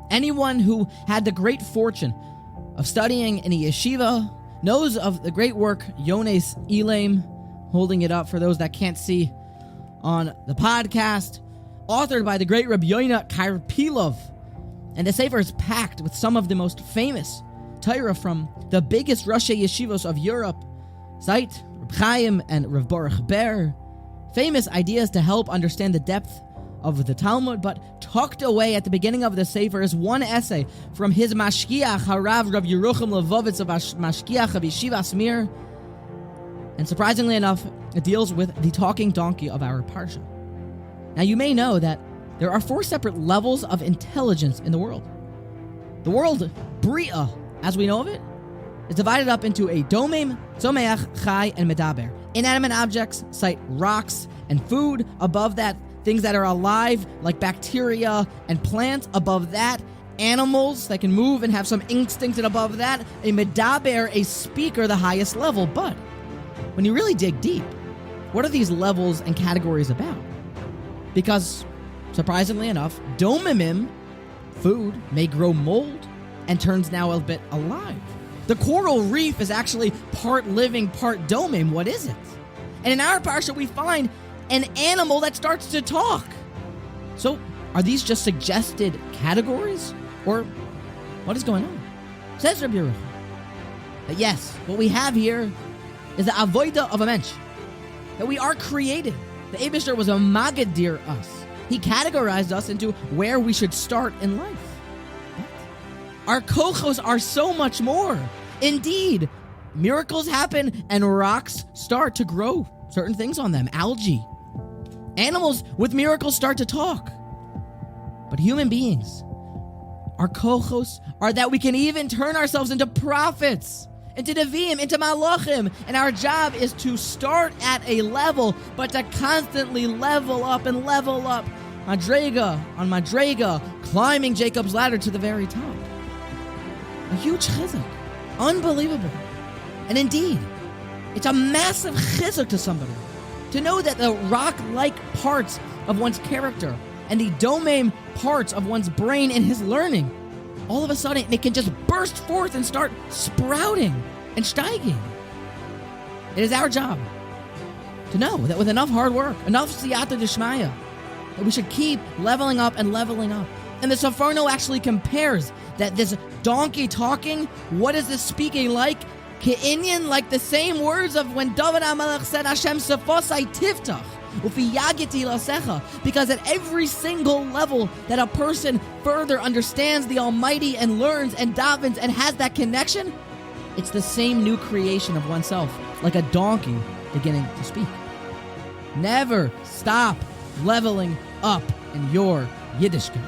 Anyone who had the great fortune of studying in a yeshiva knows of the great work Yones Elaim, holding it up for those that can't see on the podcast, authored by the great Rabbi Yoina Karpilov. And the Sefer is packed with some of the most famous Torah from the biggest Roshei Yeshivos of Europe, Zait, Reb Chaim, and Rav Baruch Ber. Famous ideas to help understand the depth of the Talmud, but tucked away at the beginning of the Sefer is one essay from his Mashkiach, Harav Rav Yerucham Levovitz of Mashkiach of Yeshivas Mir. And surprisingly enough, it deals with the talking donkey of our Parsha. Now you may know that there are 4 separate levels of intelligence in the world. The world, Bria, as we know of it, is divided up into a Domem, Tzomeach, Chai, and Medaber. Inanimate objects, cite rocks and food. Above that, things that are alive, like bacteria and plants. Above that, animals that can move and have some instinct. And above that, a Medaber, a speaker, the highest level. But when you really dig deep, what are these levels and categories about? Because, surprisingly enough, Domemim, food, may grow mold and turns now a bit alive. The coral reef is actually part living, part domem. What is it? And in our Parsha, we find an animal that starts to talk. So, are these just suggested categories? Or what is going on? Says Rabbi Yerucham that yes, what we have here is the avoida of a mensch. That we are created. The Eibishter was a magadir us. He categorized us into where we should start in life. Our kochos are so much more. Indeed, miracles happen and rocks start to grow certain things on them. Algae. Animals with miracles start to talk. But human beings, our kochos are that we can even turn ourselves into prophets, into Nevi'im, into Malachim. And our job is to start at a level, but to constantly level up and level up. Madrega on Madrega, climbing Jacob's ladder to the very top. A huge chizuk. Unbelievable. And indeed, it's a massive chizuk to somebody to know that the rock-like parts of one's character and the domem parts of one's brain and his learning, all of a sudden, it can just burst forth and start sprouting and steiging. It is our job to know that with enough hard work, enough siyata d'shmaya, that we should keep leveling up and leveling up. And the Seforno actually compares that this donkey talking, what is this speaking like? Ke'inyan, like the same words of when David HaMelech said, Hashem sefosai tiftach, ufi yagiti lasecha. Because at every single level that a person further understands the Almighty and learns and davens and has that connection, it's the same new creation of oneself, like a donkey beginning to speak. Never stop leveling up in your Yiddishkeit.